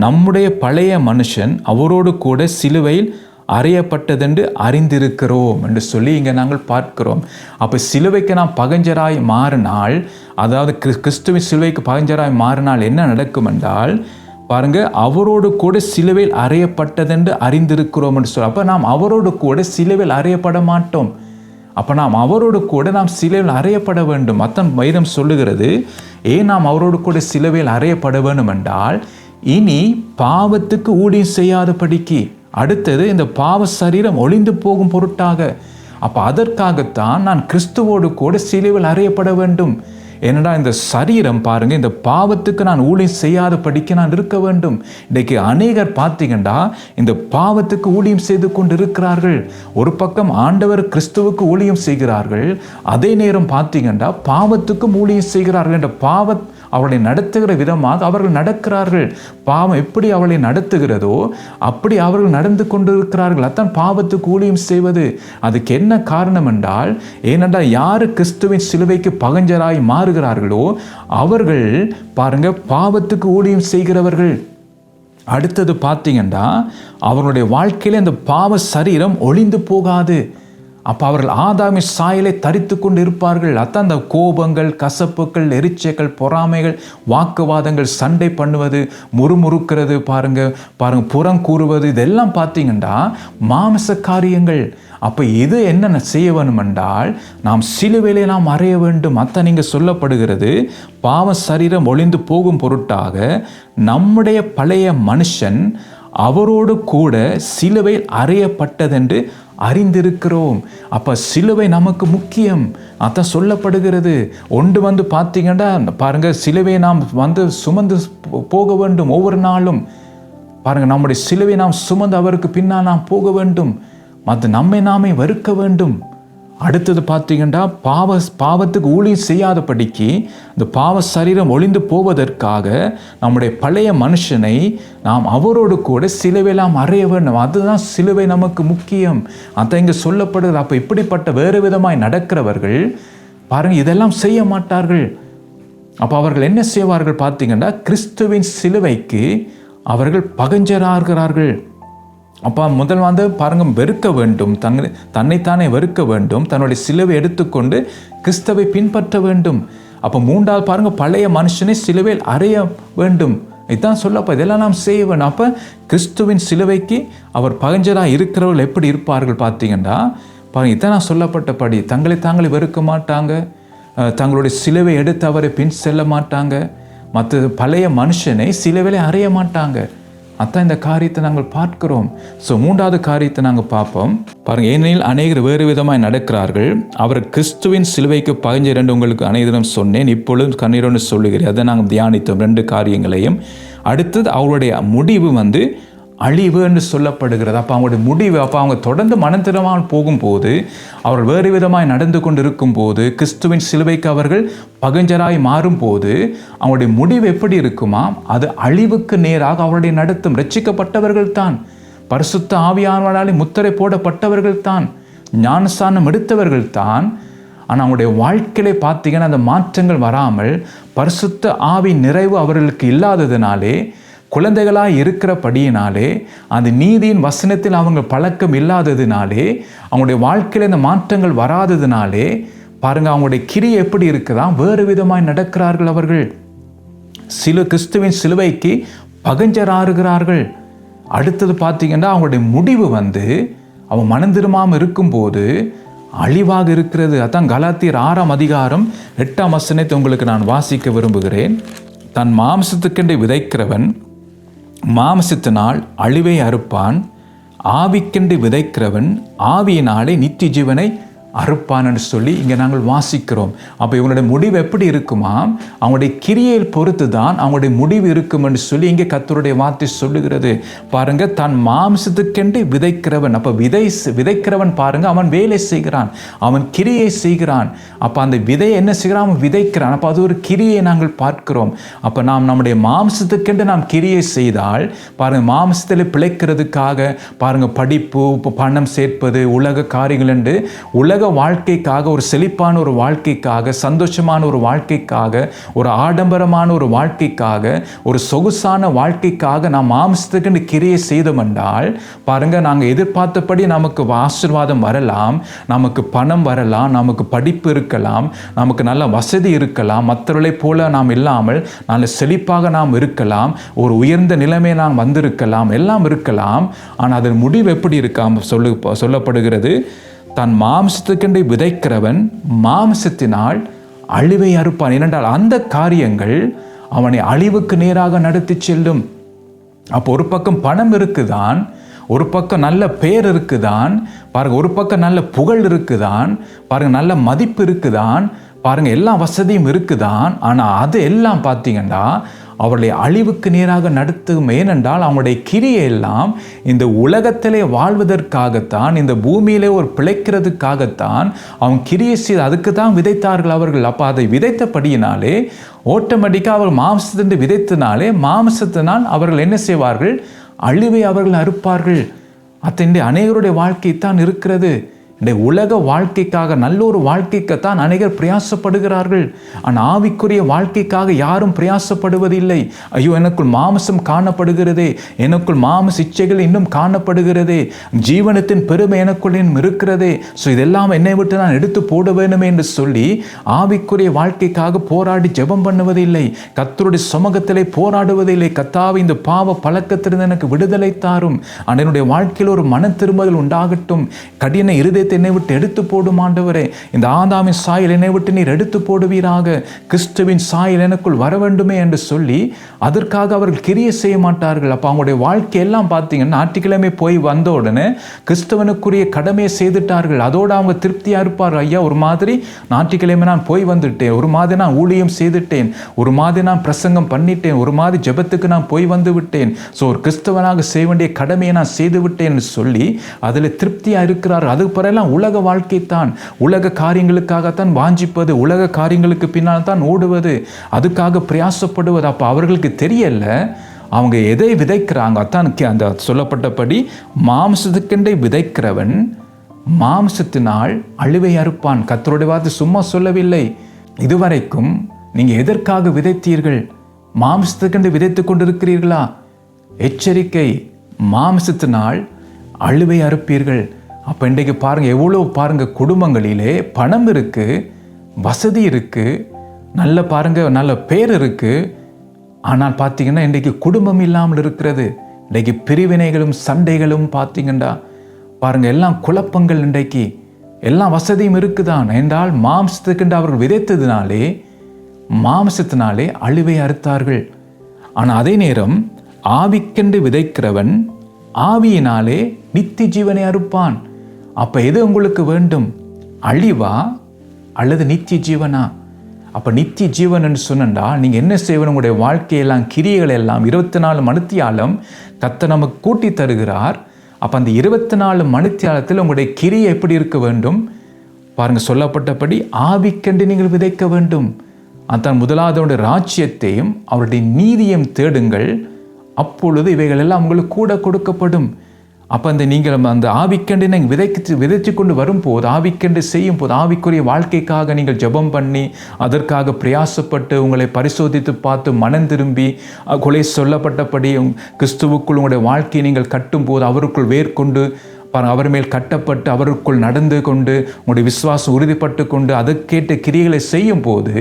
நம்முடைய பழைய மனுஷன் அவரோடு கூட சிலுவையில் அறையப்பட்டதென்று அறிந்திருக்கிறோம் என்று சொல்லி இங்கே நாங்கள் பார்க்கிறோம். அப்போ சிலுவைக்கு நாம் பகஞ்சராய் மாறினால், அதாவது கிறிஸ்துவின் சிலுவைக்கு பகஞ்சராய் மாறினால் என்ன நடக்கும் என்றால், பாருங்க, அவரோடு கூட சிலுவையில் அறையப்பட்டதென்று அறிந்திருக்கிறோம் என்று சொல்லி, அப்போ நாம் அவரோடு கூட சிலுவையில் அறையப்பட மாட்டோம். அப்போ நாம் அவரோடு கூட நாம் சிலுவையில் அறையப்பட வேண்டும். அத்தன் வைரம் சொல்லுகிறது, ஏன் நாம் அவரோடு கூட சிலுவையில் அறையப்பட வேண்டும் என்றால், இனி பாவத்துக்கு ஊழியம் செய்யாதபடிக்கு, அடுத்தது இந்த பாவ சரீரம் ஒளிந்து போகும் பொருட்டாக. அப்போ அதற்காகத்தான் நான் கிறிஸ்துவோடு கூட சிலுவையில் அறையப்பட வேண்டும். ஏனென்றால் இந்த சரீரம் பாருங்க, இந்த பாவத்துக்கு நான் ஊழியம் செய்யாத படிக்க நான் இருக்க வேண்டும். இன்றைக்கு அநேகர் பார்த்தீங்கன்னா இந்த பாவத்துக்கு ஊழியம் செய்து கொண்டு இருக்கிறார்கள். ஒரு பக்கம் ஆண்டவர் கிறிஸ்துவுக்கு ஊழியம் செய்கிறார்கள், அதே நேரம் பார்த்தீங்கன்னா பாவத்துக்கும் ஊழியம் செய்கிறார்கள். என்ற பாவ அவளை நடத்துகிற விதமாக அவர்கள் நடக்கிறார்கள். பாவம் எப்படி அவளை நடத்துகிறதோ அப்படி அவர்கள் நடந்து கொண்டிருக்கிறார்கள். அதான் பாவத்துக்கு ஊழியம் செய்வது. அதுக்கு என்ன காரணம் என்றால், ஏனென்றால் யாரு கிறிஸ்துவின் சிலுவைக்கு பகஞ்சராய் மாறுகிறார்களோ அவர்கள் பாருங்க பாவத்துக்கு ஊழியம் செய்கிறவர்கள். அடுத்தது பார்த்தீங்கன்னா அவர்களுடைய வாழ்க்கையில இந்த பாவ சரீரம் ஒளிந்து போகாது. அப்போ அவர்கள் ஆதாமின் சாயலை தரித்து கொண்டு இருப்பார்கள். அதான் அந்த கோபங்கள், கசப்புகள், எரிச்சல்கள், பொறாமைகள், வாக்குவாதங்கள், சண்டை பண்ணுவது, முறுமுறுக்கிறது, பாருங்க புறம் கூறுவது, இதெல்லாம் பார்த்தீங்கன்னா மாமிச காரியங்கள். அப்போ இது என்ன செய்ய வேண்டும் என்றால், நாம் சிலுவையிலே நாம் அறைய வேண்டும். அதான் நீங்க சொல்லப்படுகிறது, பாவ சரீரம் ஒளிந்து போகும் பொருட்டாக நம்முடைய பழைய மனுஷன் அவரோடு கூட சிலுவையில் அறையப்பட்டதென்று அறிந்திருக்கிறோம். அப்ப சிலுவை நமக்கு முக்கியம். அதான் சொல்லப்படுகிறது. ஒன்று பார்த்தீங்கன்னா பாருங்க, சிலுவை நாம் சுமந்து போக வேண்டும். ஒவ்வொரு நாளும் பாருங்க நம்முடைய சிலுவை நாம் சுமந்து அவருக்கு பின்னால் நாம் போக வேண்டும். அது நம்மை நாமே வெறுக்க வேண்டும். அடுத்தது பார்த்தீங்கன்னா பாவத்துக்கு ஊழியம் செய்யாதபடிக்கு இந்த பாவ சரீரம் ஒளிந்து போவதற்காக நம்முடைய பழைய மனுஷனை நாம் அவரோடு கூட சிலுவையெல்லாம் அறைய வேண்டும். அதுதான் சிலுவை நமக்கு முக்கியம். அதான் இங்கே சொல்லப்படுது. அப்போ இப்படிப்பட்ட வேறு விதமாய் நடக்கிறவர்கள் பாருங்க இதெல்லாம் செய்ய மாட்டார்கள். அப்போ அவர்கள் என்ன செய்வார்கள் பார்த்தீங்கன்னா, கிறிஸ்துவின் சிலுவைக்கு அவர்கள் பகஞ்சராகிறார்கள். அப்போ முதல் பாருங்க வெறுக்க வேண்டும், தன்னைத்தானே வெறுக்க வேண்டும், தன்னுடைய சிலுவை எடுத்துக்கொண்டு கிறிஸ்துவை பின்பற்ற வேண்டும். அப்போ மூன்றாவது பாருங்க, பழைய மனுஷனை சிலுவையில் அறைய வேண்டும். இதுதான் சொல்லப்போ இதெல்லாம் நாம் செய்ய வேண்டும். அப்போ கிறிஸ்துவின் சிலுவைக்கு அவர் பகஞ்சராக இருக்கிறவர்கள் எப்படி இருப்பார்கள் பார்த்தீங்கன்னா, பாருங்க இதான் சொல்லப்பட்டபடி தங்களை தாங்களே வெறுக்க மாட்டாங்க, தங்களுடைய சிலுவை எடுத்து அவரை பின் செல்ல மாட்டாங்க, மற்ற பழைய மனுஷனை சிலுவையிலே அறைய மாட்டாங்க. அதான் இந்த காரியத்தை நாங்கள் பார்க்கிறோம். ஸோ மூன்றாவது காரியத்தை நாங்கள் பார்ப்போம். பாருங்க, ஏனெனில் அநேகர் வேறு விதமாய் நடக்கிறார்கள், அவர் கிறிஸ்துவின் சிலுவைக்கு பகஞ்சர் என்று உங்களுக்கு அநேகரிடம் சொன்னேன், இப்பொழுதும் கண்ணீரோடு சொல்லுகிறேன். அதை நாங்கள் தியானித்தோம் 2 காரியங்களையும். அடுத்தது அவருடைய முடிவு அழிவு என்று சொல்லப்படுகிறது. அப்போ அவங்களுடைய முடிவு, அப்போ அவங்க தொடர்ந்து மனம் திரும்பாமல் போகும்போது, அவர்கள் வேறு விதமாய் நடந்து கொண்டு இருக்கும்போது, கிறிஸ்துவின் சிலுவைக்கு அவர்கள் பகஞ்சராய் மாறும்போது அவங்களுடைய முடிவு எப்படி இருக்குமா? அது அழிவுக்கு நேராக அவருடைய நடத்தும். ரட்சிக்கப்பட்டவர்கள் தான், பரிசுத்த ஆவியானவராலே முத்திரை போடப்பட்டவர்கள் தான், ஞானஸ்நானம் எடுத்தவர்கள் தான். ஆனால் அவங்களுடைய வாழ்க்கையிலே பார்த்தீங்கன்னா அந்த மாற்றங்கள் வராமல், பரிசுத்த ஆவி நிறைவு அவர்களுக்கு இல்லாததினாலே, குழந்தைகளாக இருக்கிறபடியினாலே, அந்த நீதியின் வசனத்தில் அவங்க பழக்கம் இல்லாததினாலே, அவங்களுடைய வாழ்க்கையில் இந்த மாற்றங்கள் வராததினாலே பாருங்க அவங்களுடைய கிரியை எப்படி இருக்குதா? வேறு விதமாய் நடக்கிறார்கள். அவர்கள் கிறிஸ்துவின் சிலுவைக்கு பகஞ்சராகிறார்கள். அடுத்தது பார்த்தீங்கன்னா அவங்களுடைய முடிவு அவன் மனம் திரும்பாமல் இருக்கும்போது அழிவாக இருக்கிறது. அதான் கலாத்தியர் 6ஆம் அதிகாரம் 8ஆம் வசனத்தை உங்களுக்கு நான் வாசிக்க விரும்புகிறேன். தன் மாம்சத்துக்கென்று விதைக்கிறவன் மாம்சத்தினால் அழிவை அறுப்பான், ஆவிக்கென்று விதைக்கிறவன் ஆவியினாலே நித்திய ஜீவனை அறுப்பான் என்று சொல்லி இங்கே நாங்கள் வாசிக்கிறோம். அப்போ இவங்களுடைய முடிவு எப்படி இருக்குமா? அவங்களுடைய கிரியையை பொறுத்து தான் அவங்களுடைய முடிவு இருக்கும் என்று சொல்லி இங்கே கர்த்தருடைய வார்த்தை சொல்லுகிறது. பாருங்க, தன் மாம்சத்துக்கென்று விதைக்கிறவன். அப்போ விதைக்கிறவன் பாருங்க, அவன் வேலை செய்கிறான், அவன் கிரியை செய்கிறான். அப்போ அந்த விதையை என்ன செய்கிறான்? அவன் விதைக்கிறான். அப்போ அது ஒரு கிரியை நாங்கள் பார்க்கிறோம். அப்போ நாம் நம்முடைய மாம்சத்துக்கென்று நாம் கிரியை செய்தால் பாருங்க, மாம்சத்தில் பிழைக்கிறதுக்காக பாருங்க படிப்பு, பணம் சேர்ப்பது, உலக காரியங்கள் என்று உலக வாழ்க்கைக்காக, ஒரு செழிப்பான ஒரு வாழ்க்கைக்காக, சந்தோஷமான ஒரு வாழ்க்கைக்காக, ஒரு ஆடம்பரமான ஒரு வாழ்க்கைக்காக, ஒரு சொகுசான வாழ்க்கைக்காக நாம் மாம்சத்துக்கு கிரியை செய்தோம் என்றால் பாருங்க, நாங்கள் எதிர்பார்த்தபடி நமக்கு ஆசீர்வாதம் வரலாம், நமக்கு பணம் வரலாம், நமக்கு படிப்பு இருக்கலாம், நமக்கு நல்ல வசதி இருக்கலாம், மற்றவர்களை போல நாம் இல்லாமல் நல்ல செழிப்பாக நாம் இருக்கலாம், ஒரு உயர்ந்த நிலைமை நாம் வந்திருக்கலாம், எல்லாம் இருக்கலாம். ஆனால் அதன் முடிவு எப்படி இருக்காம சொல்லப்படுகிறது, தன் மாம்சத்துக்கென்று விதைக்கிறவன் மாம்சத்தினால் அழிவை அறுப்பான். ஏனென்றால் அந்த காரியங்கள் அவனை அழிவுக்கு நேராக நடத்தி செல்லும். அப்போ ஒரு பக்கம் பணம் இருக்குதான், ஒரு பக்கம் நல்ல பெயர் இருக்குதான், பாருங்க ஒரு பக்கம் நல்ல புகழ் இருக்குதான், பாருங்க நல்ல மதிப்பு இருக்குதான், பாருங்க, எல்லா வசதியும் இருக்குதான். ஆனால் அது எல்லாம் பார்த்தீங்கன்னா அவருடைய அழிவுக்கு நேராக நடத்தும். ஏனென்றால் அவங்களுடைய கிரியை எல்லாம் இந்த உலகத்திலே வாழ்வதற்காகத்தான், இந்த பூமியிலே ஒரு பிழைக்கிறதுக்காகத்தான் அவங்க கிரியை செய்து அதுக்கு தான் விதைத்தார்கள் அவர்கள். அப்போ அதை விதைத்தபடியினாலே ஆட்டோமேட்டிக்காக அவர்கள் மாம்சத்திலிருந்து விதைத்தனாலே மாம்சத்தினால் அவர்கள் என்ன செய்வார்கள்? அழிவை அவர்கள் அறுப்பார்கள். அத்தனை அநேகருடைய வாழ்க்கை தான் இருக்கிறது. இந்த உலக வாழ்க்கைக்காக, நல்ல ஒரு வாழ்க்கைக்குத்தான் அநேகர் பிரயாசப்படுகிறார்கள். ஆனால் ஆவிக்குரிய வாழ்க்கைக்காக யாரும் பிரயாசப்படுவதில்லை. ஐயோ, எனக்குள் மாம்சம் காணப்படுகிறதே, எனக்குள் மாம்ச இச்சைகள் இன்னும் காணப்படுகிறதே, ஜீவனத்தின் பெருமை எனக்குள் இன்னும் இருக்கிறதே, ஸோ இதெல்லாம் என்னை விட்டு நான் எடுத்து போட வேண்டுமே என்று சொல்லி ஆவிக்குரிய வாழ்க்கைக்காக போராடி ஜெபம் பண்ணுவதில்லை. கர்த்தருடைய சமூகத்திலே போராடுவதில்லை. கர்த்தாவே, இந்த பாவ பழக்கத்திலிருந்து எனக்கு விடுதலை தாரும், என்னுடைய வாழ்க்கையில் ஒரு மன திரும்புதல் உண்டாகட்டும், கடின இருதயத்தை என்னை விட்டு எடுத்து போடும் ஆண்டவரே, இந்த ஆதாமின் சாயல் என்னை விட்டு நீர் எடுத்து போடுவீராக, கிறிஸ்துவின் சாயல் எனக்குள் வர வேண்டுமே என்று சொல்லி அதற்காக அவர்கள் கிரியை செய்ய மாட்டார்கள். அப்போ அவங்களுடைய வாழ்க்கையெல்லாம் பார்த்தீங்கன்னா ஞாயிற்றுக்கிழமை போய் வந்த உடனே கிறிஸ்தவனுக்குரிய கடமையை செய்துட்டார்கள். அதோடு அவங்க திருப்தியாக இருப்பார். ஐயா, ஒரு மாதிரி ஞாயிற்றுக்கிழமை நான் போய் வந்துட்டேன், ஒரு மாதிரி நான் ஊழியம் செய்துட்டேன், ஒரு மாதிரி நான் பிரசங்கம் பண்ணிட்டேன், ஒரு மாதிரி ஜெபத்துக்கு நான் போய் வந்து விட்டேன், ஸோ ஒரு கிறிஸ்தவனாக செய்ய வேண்டிய கடமையை நான் செய்து விட்டேன் சொல்லி அதில் திருப்தியாக இருக்கிறார். அதுக்கு பிறகு உலக வாழ்க்கை தான், உலக காரியங்களுக்காகத்தான் வாஞ்சிப்பது, உலக காரியங்களுக்கு பின்னால் தான் ஓடுவது, அதுக்காக பிரயாசப்படுவது. அப்போ அவர்களுக்கு தெரியல அவங்க எதை விதைக்கிறாங்க. அதான் அந்த சொல்லப்பட்டபடி மாம்சத்துக்கென்றே விதைக்கிறவன் மாம்சத்தினால் அழிவை அறுப்பான். கர்த்தருடைய வார்த்தை சும்மா சொல்லவில்லை. இதுவரைக்கும் நீங்க எதற்காக விதைத்தீர்கள்? மாம்சத்துக்கென்று விதைத்து கொண்டிருக்கிறீர்களா? எச்சரிக்கை, மாம்சத்தினால் அழிவை அறுப்பீர்கள். அப்போ இன்றைக்கு பாருங்கள், எவ்வளோ பாருங்கள், குடும்பங்களிலே பணம் இருக்குது, வசதி இருக்குது, நல்ல பேர் இருக்குது, ஆனால் பார்த்தீங்கன்னா இன்றைக்கு குடும்பம் இல்லாமல் இருக்கிறது. இன்றைக்கு பிரிவினைகளும் சண்டைகளும் பார்த்தீங்கன்னா பாருங்கள், எல்லாம் குழப்பங்கள். இன்றைக்கு எல்லாம் வசதியும் இருக்குதான் என்றால் மாம்சத்துக்கென்று அவர்கள் விதைத்ததினாலே மாம்சத்தினாலே அழிவை அறுத்தார்கள். ஆனால் அதே நேரம் ஆவிக்கென்று விதைக்கிறவன் ஆவியினாலே நித்திய ஜீவனை அறுப்பான். அப்போ எது உங்களுக்கு வேண்டும்? அழிவா அல்லது நித்திய ஜீவனா? அப்போ நித்திய ஜீவன் என்று சொன்னால் நீங்கள் என்ன செய்யணும்? உங்களுடைய வாழ்க்கையெல்லாம் கிரியைகள் எல்லாம் 24 மணித்தியாலம் கர்த்தர் நமக்கு கூட்டி தருகிறார். அப்போ அந்த 24 மணித்தியாலத்தில் உங்களுடைய கிரியை எப்படி இருக்க வேண்டும்? பாருங்கள், சொல்லப்பட்டபடி ஆவிக்கென்று நீங்கள் விதைக்க வேண்டும். அதான் முதலாவது ராஜ்யத்தையும் அவருடைய நீதியையும் தேடுங்கள், அப்பொழுது இவைகள் எல்லாம் உங்களுக்கு கூட கொடுக்கப்படும். அப்போ நீங்கள் அந்த ஆவிக்கென்று நீங்கள் விதைச்சு கொண்டு வரும்போது, ஆவிக்கென்று செய்யும் போது, ஆவிக்குரிய வாழ்க்கைக்காக நீங்கள் ஜெபம் பண்ணி அதற்காக பிரயாசப்பட்டு உங்களை பரிசோதித்து பார்த்து மனம் திரும்பி கொலை சொல்லப்பட்டபடி கிறிஸ்துவுக்குள் உங்களுடைய வாழ்க்கையை நீங்கள் கட்டும் போது, அவருக்குள் வேர்கொண்டு அவர் மேல் கட்டப்பட்டு அவருக்குள் நடந்து கொண்டு உங்களுடைய விசுவாசம் உறுதிப்பட்டு கொண்டு அதற்கேற்ற கிரியைகளை செய்யும் போது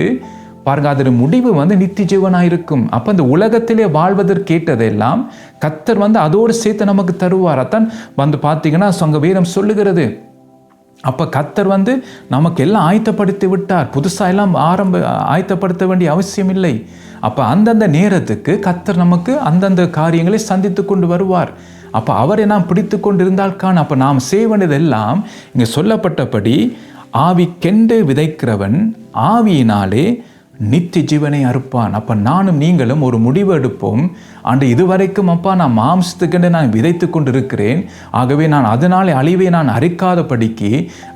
பாருங்க, அதோட முடிவு நித்திய ஜீவனாக இருக்கும். அப்போ அந்த உலகத்திலே வாழ்வதற்கேற்றதெல்லாம் கர்த்தர் அதோடு சேர்த்து நமக்கு தருவார். அதான் பார்த்தீங்கன்னா அங்கே வேதம் சொல்லுகிறது. அப்போ கர்த்தர் நமக்கு எல்லாம் ஆயத்தப்படுத்தி விட்டார். புதுசாக எல்லாம் ஆயத்தப்படுத்த வேண்டிய அவசியம் இல்லை. அப்போ அந்தந்த நேரத்துக்கு கர்த்தர் நமக்கு அந்தந்த காரியங்களை சந்தித்து கொண்டு வருவார். அப்போ அவரை நாம் பிடித்து கொண்டு இருந்தால்கான். அப்போ நாம் செய்ய வேண்டியதெல்லாம் இங்கே சொல்லப்பட்டபடி ஆவிக்கென்று விதைக்கிறவன் ஆவியினாலே நித்திய ஜீவனை அறுப்பான். அப்போ நானும் நீங்களும் ஒரு முடிவு எடுப்போம். அன்று இதுவரைக்கும் அப்பா நான் மாம்சத்துக்கென்று நான் விதைத்து கொண்டு இருக்கிறேன், ஆகவே நான் அதனாலே அழிவை நான் அறுக்காதபடிக்கு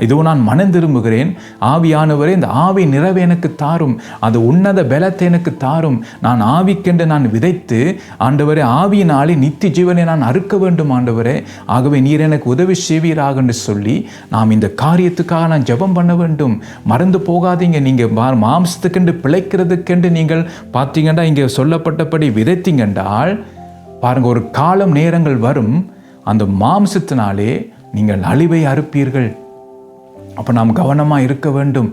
இதோ நான் மனம் திரும்புகிறேன். ஆவியானவரே, இந்த ஆவி நிறைவை எனக்கு தாரும், அது உன்னத பலத்தை எனக்கு தாரும். நான் ஆவிக்கென்று நான் விதைத்து ஆண்டவரே ஆவியினாலே நித்திய ஜீவனை நான் அறுக்க வேண்டும் ஆண்டவரே, ஆகவே நீர் எனக்கு உதவி செய்வீராக என்று சொல்லி நாம் இந்த காரியத்துக்காக நான் ஜெபம் பண்ண வேண்டும். மறந்து போகாதீங்க. நீங்கள் மாம்சத்துக்கென்று பிழைக்கிறதுக்கென்று நீங்கள் பார்த்தீங்கன்னா இங்கே சொல்லப்பட்டபடி விதைத்தீங்கண்டா பாருங்க, ஒரு காலம் நேரங்கள் வரும், அந்த மாம்சத்தினாலே நீங்கள் அழிவை அறுப்பீர்கள். அப்போ நாம் கவனமாக இருக்க வேண்டும்.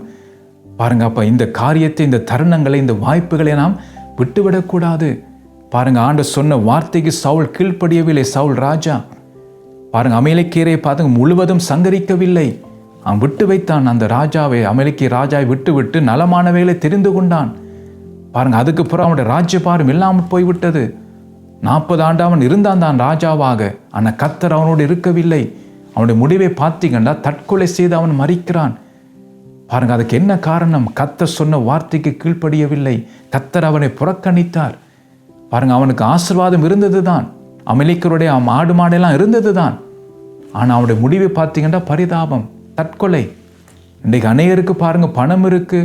பாருங்க, அப்போ இந்த காரியத்தை, இந்த தருணங்களை, இந்த வாய்ப்புகளை நாம் விட்டுவிடக்கூடாது. பாருங்க, ஆண்டவர் சொன்ன வார்த்தைக்கு சவுல் கீழ்ப்படியவில்லை. சவுல் ராஜா பாருங்க, அமலேக்கியரை பார்த்து முழுவதும் சங்கரிக்கவில்லை. அவன் விட்டு வைத்தான் அந்த ராஜாவை, அமலேக்கிய ராஜாவை விட்டு நலமானவைகளை தெரிந்து கொண்டான். பாருங்க, அதுக்கு பிறகு அவனுடைய ராஜ்யபாரம் இல்லாமல் போய்விட்டது. 40 ஆண்டு அவன் இருந்தான் தான் ராஜாவாக. ஆனால் கர்த்தர் அவனோடு இருக்கவில்லை. அவனுடைய முடிவை பார்த்தீங்கன்னா தற்கொலை செய்து அவன் மரிக்கிறான். பாருங்க, அதுக்கு என்ன காரணம்? கர்த்தர் சொன்ன வார்த்தைக்கு கீழ்ப்படியவில்லை. கர்த்தர் அவனை புறக்கணித்தார். பாருங்க, அவனுக்கு ஆசீர்வாதம் இருந்தது தான், அமலேக்கியருடைய ஆடு மாடெல்லாம் இருந்தது தான். ஆனால் அவனுடைய முடிவை பார்த்தீங்கன்னா பரிதாபம், தற்கொலை. இன்றைக்கு அநேகருக்கு பாருங்க, பணம் இருக்கு,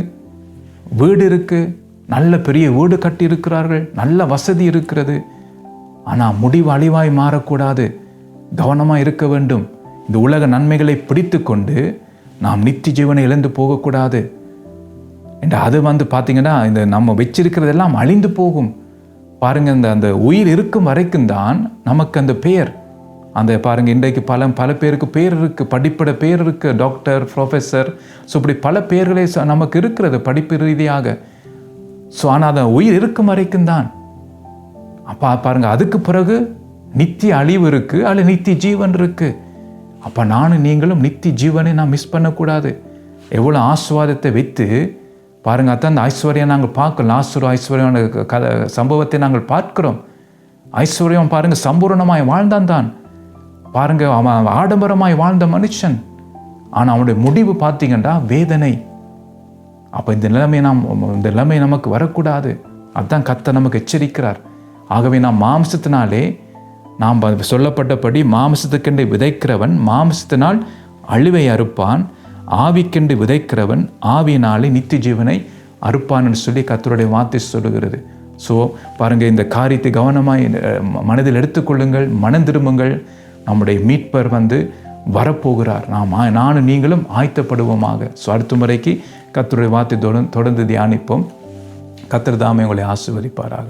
வீடு இருக்கு, நல்ல பெரிய வீடு கட்டி இருக்கிறார்கள், நல்ல வசதி இருக்கிறது. ஆனால் முடிவு அழிவாய் மாறக்கூடாது, கவனமாக இருக்க வேண்டும். இந்த உலக நன்மைகளை பிடித்து கொண்டு நாம் நித்திய ஜீவனை இழந்து போகக்கூடாது. அது பார்த்தீங்கன்னா இந்த நம்ம வச்சிருக்கிறதெல்லாம் அழிந்து போகும். பாருங்க, அந்த உயிர் இருக்கும் வரைக்கும் தான் நமக்கு அந்த பெயர். அந்த பாருங்க, இன்றைக்கு பல பேருக்கு பேர் இருக்கு, படிப்பட பேர் இருக்கு, டாக்டர், ப்ரொஃபஸர். ஸோ இப்படி பல பேர்களே நமக்கு இருக்கிறது படிப்பு ரீதியாக. ஸோ ஆனால் அந்த உயிர் இருக்கும் வரைக்கும் தான். அப்போ பாருங்க, அதுக்கு பிறகு நித்திய அழிவு இருக்கு, அல்ல நித்திய ஜீவன் இருக்கு. அப்போ நானும் நீங்களும் நித்திய ஜீவனை நான் மிஸ் பண்ணக்கூடாது. எவ்வளோ ஆசீர்வாதத்தை வைத்து பாருங்க, அதான் அந்த ஐஸ்வர்யம் நாங்கள் பார்க்கிறோம். லாசரு ஐஸ்வர்யான சம்பவத்தை நாங்கள் பார்க்கிறோம். ஐஸ்வர்யம் பாருங்க சம்பூர்ணமாய் வாழ்ந்தான் தான். பாருங்க, அவன் ஆடம்பரமாய் வாழ்ந்த மனுஷன். ஆனால் அவனுடைய முடிவு பார்த்தீங்கன்னா வேதனை. அப்போ இந்த நிலைமை நமக்கு வரக்கூடாது. அதுதான் கர்த்தர் நமக்கு எச்சரிக்கிறார். ஆகவே நாம் மாம்சத்தினாலே, நாம் சொல்லப்பட்டபடி மாம்சத்துக்கென்று விதைக்கிறவன் மாம்சத்தினால் அழிவை அறுப்பான், ஆவிக்கென்று விதைக்கிறவன் ஆவியினாலே நித்திய ஜீவனை அறுப்பான்னு சொல்லி கர்த்தருடைய வார்த்தை சொல்லுகிறது. ஸோ பாருங்க, இந்த காரியத்தை கவனமாய் மனதில் எடுத்துக்கொள்ளுங்கள், மனம் திரும்புங்கள். நம்முடைய மீட்பர் வரப்போகிறார். நானும் நீங்களும் ஆயத்தப்படுவோமாக. ஸோ அடுத்த முறைக்கு கர்த்தருடைய வார்த்தை தொடர்ந்து தியானிப்போம். கர்த்தர் தாமே உங்களை ஆசீர்வதிப்பாராக.